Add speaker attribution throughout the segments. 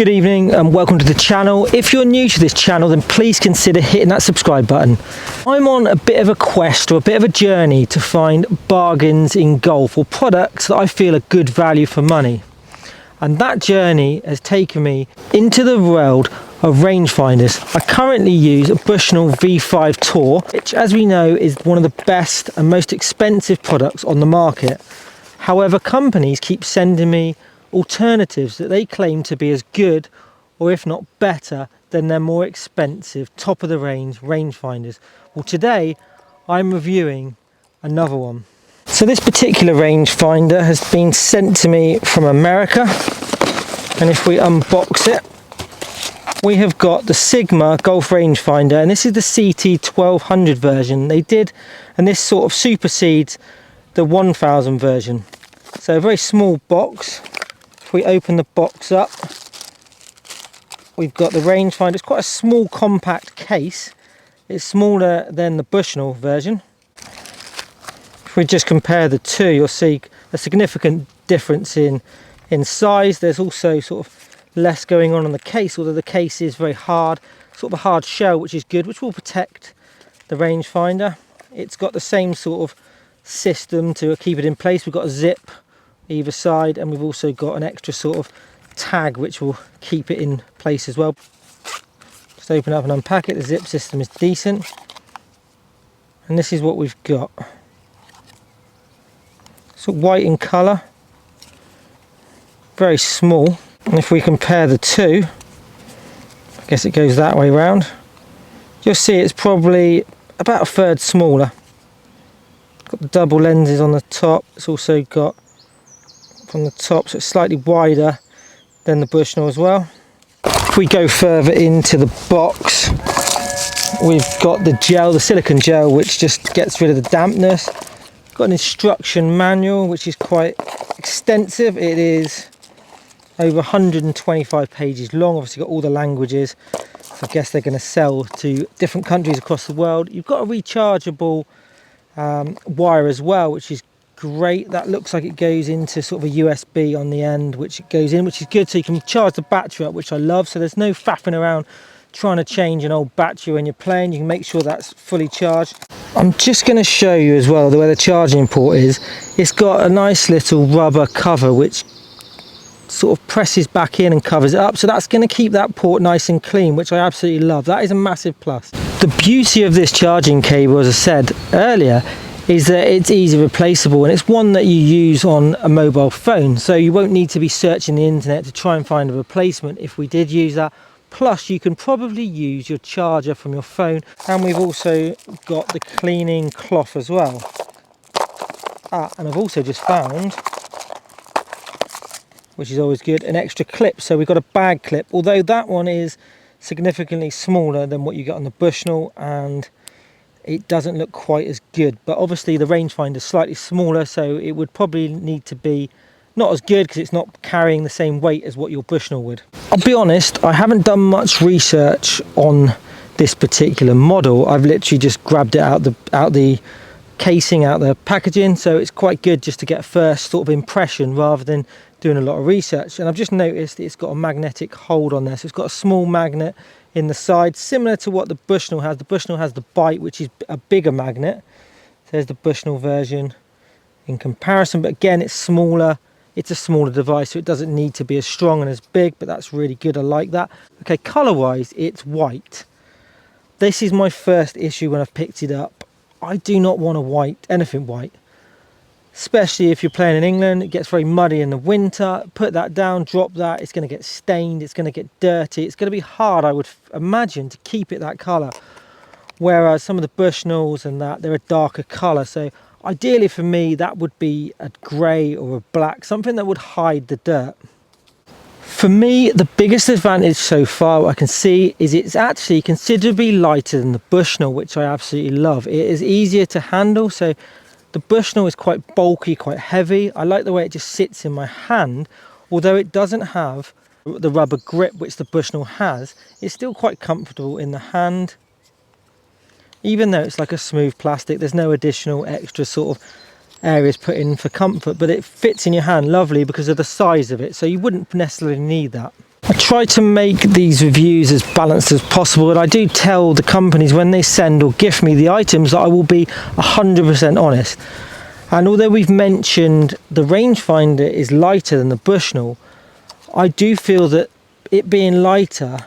Speaker 1: Good evening and welcome to the channel. If you're new to this channel, then please consider hitting that subscribe button. I'm on a bit of a quest or a bit of a journey to find bargains in golf or products that I feel are good value for money. And that journey has taken me into the world of rangefinders. I currently use a Bushnell V5 Tour, which as we know is one of the best and most expensive products on the market. However, companies keep sending me alternatives that they claim to be as good or if not better than their more expensive top of the range rangefinders. Well, today I'm reviewing another one. So this particular rangefinder has been sent to me from America, and if we unbox it, we have got the Sigma golf rangefinder, and this is the CT 1200 version they did, and this sort of supersedes the 1000 version. So a very small box. If we open the box up, we've got the rangefinder. It's quite a small compact case. It's smaller than the Bushnell version. If we just compare the two, you'll see a significant difference in size. There's also sort of less going on the case, although the case is very hard, sort of a hard shell, which is good, which will protect the rangefinder. It's got the same sort of system to keep it in place. We've got a zip either side, and we've also got an extra sort of tag which will keep it in place as well. Just open up and unpack it. The zip system is decent, and this is what we've got. So white in colour, very small, and if we compare the two, I guess it goes that way round, you'll see it's probably about a third smaller. Got the double lenses on the top. It's also got from the top, so it's slightly wider than the Bushnell as well. If we go further into the box, we've got the gel, the silicone gel, which just gets rid of the dampness. Got an instruction manual which is quite extensive. It is over 125 pages long, obviously got all the languages, so I guess they're going to sell to different countries across the world. You've got a rechargeable wire as well, which is great. That looks like it goes into sort of a USB on the end, which it goes in, which is good, so you can charge the battery up, which I love. So there's no faffing around trying to change an old battery when you're playing. You can make sure that's fully charged. I'm just going to show you as well where the charging port is. It's got a nice little rubber cover which sort of presses back in and covers it up, so that's going to keep that port nice and clean, which I absolutely love. That is a massive plus. The beauty of this charging cable, as I said earlier, is that it's easy replaceable, and it's one that you use on a mobile phone, so you won't need to be searching the internet to try and find a replacement if we did use that. Plus you can probably use your charger from your phone, and we've also got the cleaning cloth as well. And I've also just found, which is always good, an extra clip. So we've got a bag clip, although that one is significantly smaller than what you get on the Bushnell, and it doesn't look quite as good. But obviously the rangefinder is slightly smaller, so it would probably need to be not as good because it's not carrying the same weight as what your Bushnell would. I'll be honest, I haven't done much research on this particular model. I've literally just grabbed it out the casing, out the packaging, so it's quite good just to get a first sort of impression rather than doing a lot of research. And I've just noticed it's got a magnetic hold on there, so it's got a small magnet in the side, similar to what the Bushnell has. The Bushnell has the bite, which is a bigger magnet. There's the Bushnell version in comparison, but again it's smaller. It's a smaller device, so it doesn't need to be as strong and as big, but that's really good. I like that. Okay, color wise, it's white. This is my first issue when I've picked it up. I do not want a white, anything white, especially if you're playing in England. It gets very muddy in the winter. Put that down, drop that, it's going to get stained, it's going to get dirty. It's going to be hard, I would imagine, to keep it that color, whereas some of the Bushnells and that, they're a darker color. So ideally for me, that would be a grey or a black, something that would hide the dirt. For me, the biggest advantage so far I can see is it's actually considerably lighter than the Bushnell, which I absolutely love. It is easier to handle, so the Bushnell is quite bulky, quite heavy. I like the way it just sits in my hand, although it doesn't have the rubber grip which the Bushnell has. It's still quite comfortable in the hand. Even though it's like a smooth plastic, there's no additional extra sort of areas put in for comfort, but it fits in your hand lovely because of the size of it, so you wouldn't necessarily need that. I try to make these reviews as balanced as possible, and I do tell the companies when they send or gift me the items that I will be 100% honest. And although we've mentioned the rangefinder is lighter than the Bushnell, I do feel that it being lighter,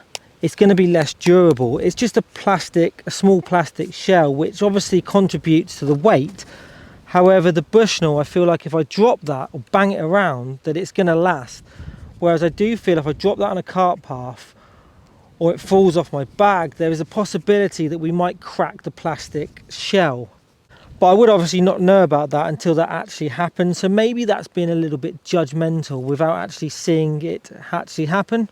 Speaker 1: it's going to be less durable. It's just a small plastic shell, which obviously contributes to the weight. However, the Bushnell, I feel like if I drop that or bang it around, that it's going to last. Whereas I do feel if I drop that on a cart path or it falls off my bag, there is a possibility that we might crack the plastic shell. But I would obviously not know about that until that actually happens. So maybe that's been a little bit judgmental without actually seeing it actually happen.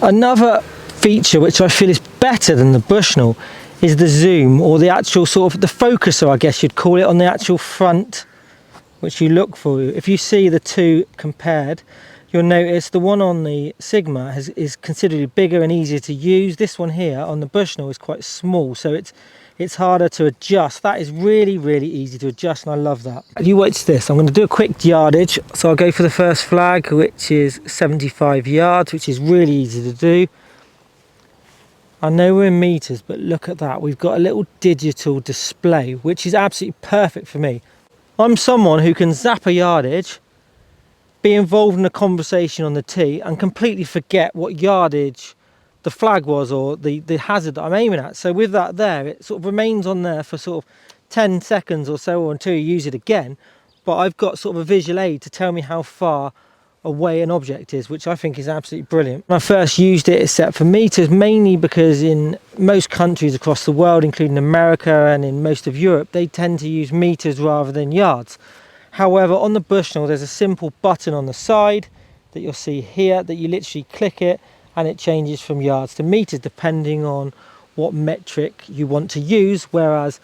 Speaker 1: Another feature which I feel is better than the Bushnell is the zoom, or the actual sort of the focuser, I guess you'd call it, on the actual front, which you look for. If you see the two compared, you'll notice the one on the Sigma is considerably bigger and easier to use. This one here on the Bushnell is quite small, so it's harder to adjust. That is really, really easy to adjust, and I love that. You watch this. I'm going to do a quick yardage. So I'll go for the first flag, which is 75 yards, which is really easy to do. I know we're in meters, but look at that. We've got a little digital display, which is absolutely perfect for me. I'm someone who can zap a yardage, be involved in a conversation on the tee, and completely forget what yardage the flag was or the hazard that I'm aiming at. So with that there, it sort of remains on there for sort of 10 seconds or so, or until you use it again. But I've got sort of a visual aid to tell me how far away an object is, which I think is absolutely brilliant. When I first used it, it's set for meters, mainly because in most countries across the world, including America and in most of Europe, they tend to use meters rather than yards. However, on the Bushnell, there's a simple button on the side that you'll see here that you literally click it, and it changes from yards to meters depending on what metric you want to use. Whereas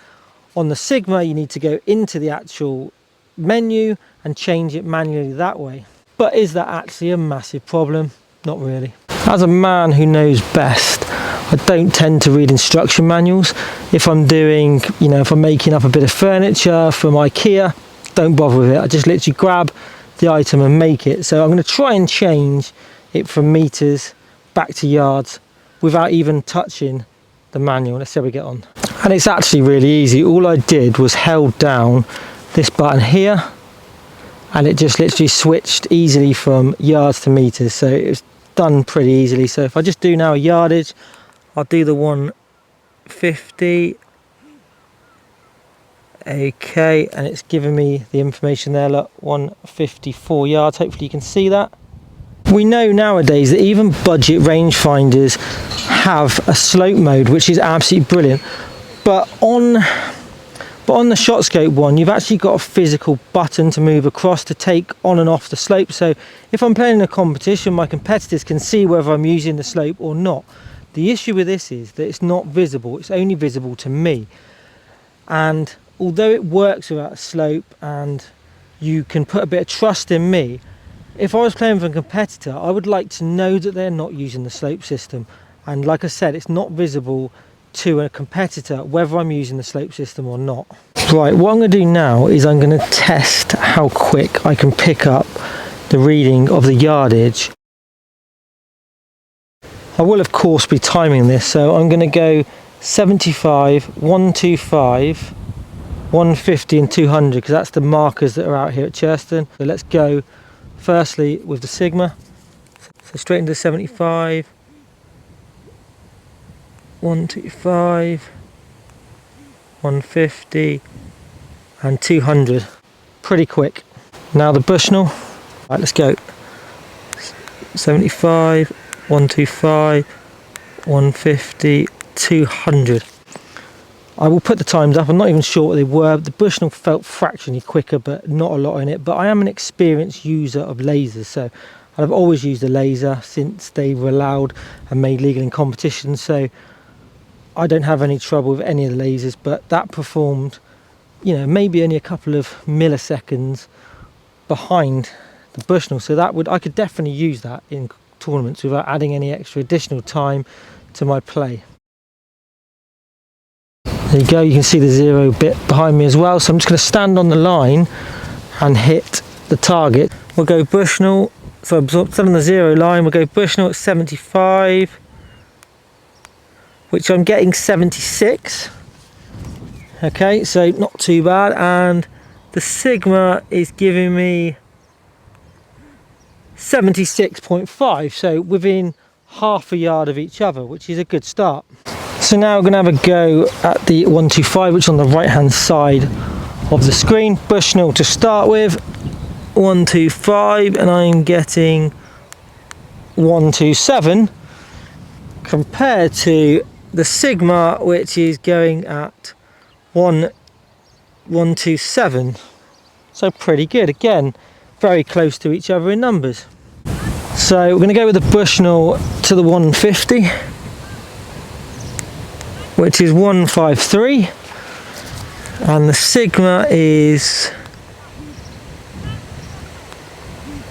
Speaker 1: on the Sigma, you need to go into the actual menu and change it manually that way. But is that actually a massive problem? Not really. As a man who knows best, I don't tend to read instruction manuals. If I'm doing, if I'm making up a bit of furniture from IKEA, don't bother with it. I just literally grab the item and make it. So I'm going to try and change it from meters back to yards without even touching the manual. Let's see how we get on. And it's actually really easy. All I did was held down this button here, and it just literally switched easily from yards to meters. So it was done pretty easily. So if I just do now a yardage, I'll do the 150. Okay, and it's giving me the information there, look, 154 yards. Hopefully you can see that. We know nowadays that even budget rangefinders have a slope mode, which is absolutely brilliant. But on the shot scope one, you've actually got a physical button to move across to take on and off the slope. So if I'm playing in a competition, my competitors can see whether I'm using the slope or not. The issue with this is that it's not visible. It's only visible to me. And although it works without a slope and you can put a bit of trust in me, if I was playing with a competitor, I would like to know that they're not using the slope system. And like I said, it's not visible to a competitor whether I'm using the slope system or not. Right, what I'm going to do now is I'm going to test how quick I can pick up the reading of the yardage. I will of course be timing this, so I'm going to go 75, 125, 150 and 200, because that's the markers that are out here at Churston. So let's go firstly with the Sigma. So straight into 75, 125, 150 and 200. Pretty quick. Now the Bushnell. Right, let's go. 75, 125, 150, 200. I will put the times up. I'm not even sure what they were. The Bushnell felt fractionally quicker, but not a lot in it. But I am an experienced user of lasers, so I've always used a laser since they were allowed and made legal in competition. So I don't have any trouble with any of the lasers, but that performed, maybe only a couple of milliseconds behind the Bushnell. So I could definitely use that in tournaments without adding any extra additional time to my play. There you go, you can see the 0 bit behind me as well. So I'm just going to stand on the line and hit the target. We'll go Bushnell So I'm still on the 0 line. We'll go Bushnell at 75, which I'm getting 76. Okay, so not too bad. And the Sigma is giving me 76.5, so within half a yard of each other, which is a good start. So now we're going to have a go at the 125, which is on the right hand side of the screen. Bushnell to start with, 125, and I'm getting 127 compared to the Sigma, which is going at 127. So pretty good. Again, very close to each other in numbers. So we're going to go with the Bushnell to the 150, which is 153, and the Sigma is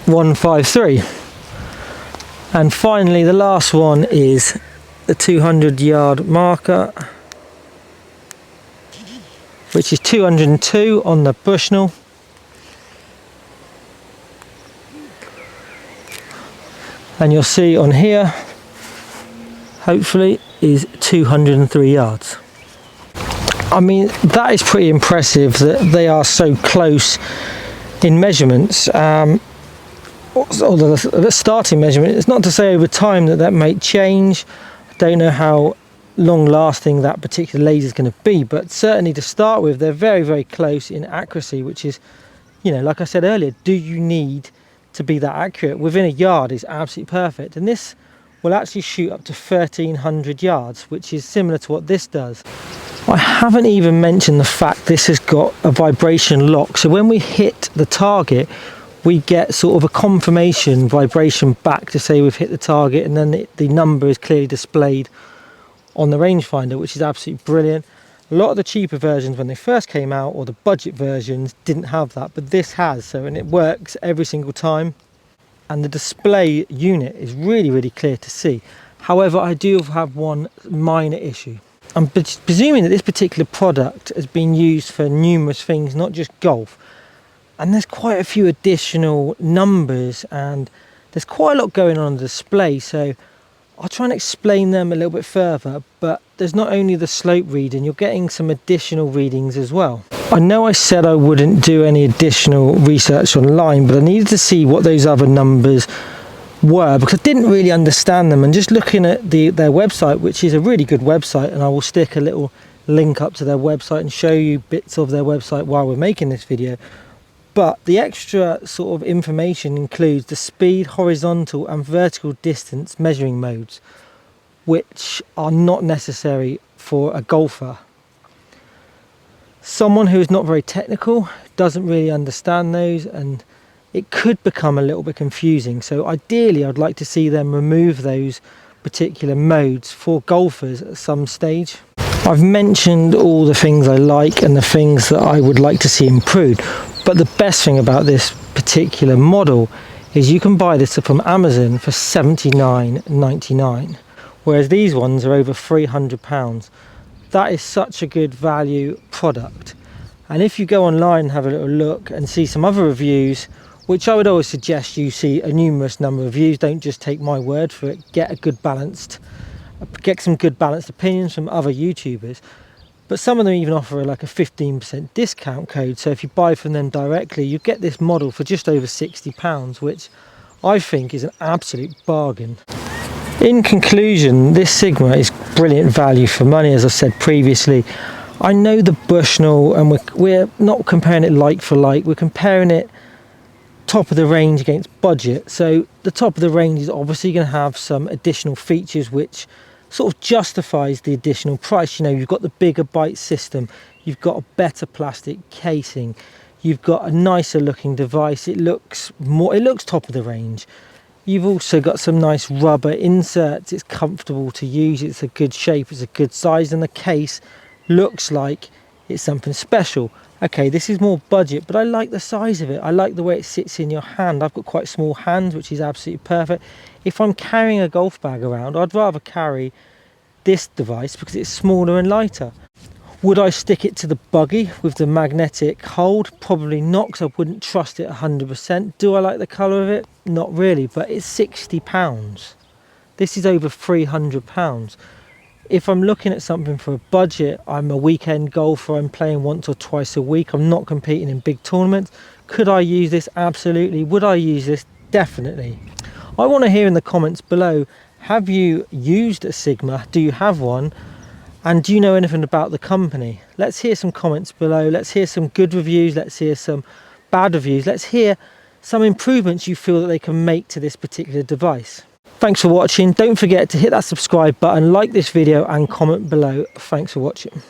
Speaker 1: 153. And finally the last one is the 200 yard marker, which is 202 on the Bushnell. And you'll see on here, hopefully, is 203 yards. I mean, that is pretty impressive that they are so close in measurements. Or the starting measurement, it's not to say over time that might change. I don't know how long lasting that particular laser is going to be, but certainly to start with, they're very, very close in accuracy, which is, you know, like I said earlier, do you need to be that accurate? Within a yard is absolutely perfect, and this will actually shoot up to 1300 yards, which is similar to what this does. I haven't even mentioned the fact this has got a vibration lock, so when we hit the target we get sort of a confirmation vibration back to say we've hit the target, and then the number is clearly displayed on the rangefinder, which is absolutely brilliant. A lot of the cheaper versions when they first came out, or the budget versions, didn't have that, but this has, and it works every single time. And the display unit is really, really clear to see. However, I do have one minor issue. I'm presuming that this particular product has been used for numerous things, not just golf. And there's quite a few additional numbers, and there's quite a lot going on the display, so I'll try and explain them a little bit further. But there's not only the slope reading, you're getting some additional readings as well. I know I said I wouldn't do any additional research online, but I needed to see what those other numbers were because I didn't really understand them. And just looking at their website, which is a really good website, and I will stick a little link up to their website and show you bits of their website while we're making this video. But the extra sort of information includes the speed, horizontal and vertical distance measuring modes, which are not necessary for a golfer. Someone who is not very technical doesn't really understand those, and it could become a little bit confusing. So ideally I'd like to see them remove those particular modes for golfers at some stage. I've mentioned all the things I like and the things that I would like to see improved, but the best thing about this particular model is you can buy this from Amazon for $79.99, whereas these ones are over £300. That is such a good value product. And if you go online and have a little look and see some other reviews, which I would always suggest you see a numerous number of reviews, don't just take my word for it, get some good balanced opinions from other YouTubers. But some of them even offer like a 15% discount code, so if you buy from them directly you get this model for just over £60, which I think is an absolute bargain. In conclusion, this Sigma is brilliant value for money, as I said previously. I know the Bushnell, and we're not comparing it like for like, we're comparing it top of the range against budget. So the top of the range is obviously going to have some additional features which sort of justifies the additional price. You know, you've got the bigger bite system, you've got a better plastic casing, you've got a nicer looking device, it looks top of the range. You've also got some nice rubber inserts, it's comfortable to use, it's a good shape, it's a good size, and the case looks like it's something special. Okay, this is more budget, but I like the size of it. I like the way it sits in your hand. I've got quite small hands, which is absolutely perfect. If I'm carrying a golf bag around, I'd rather carry this device because it's smaller and lighter. Would I stick it to the buggy with the magnetic hold? Probably not, because I wouldn't trust it 100%. Do I like the colour of it? Not really, but it's £60. This is over £300. If I'm looking at something for a budget, I'm a weekend golfer, I'm playing once or twice a week, I'm not competing in big tournaments. Could I use this? Absolutely. Would I use this? Definitely. I want to hear in the comments below, have you used a Sigma? Do you have one? And do you know anything about the company? Let's hear some comments below. Let's hear some good reviews. Let's hear some bad reviews. Let's hear some improvements you feel that they can make to this particular device. Thanks for watching. Don't forget to hit that subscribe button, like this video and comment below. Thanks for watching.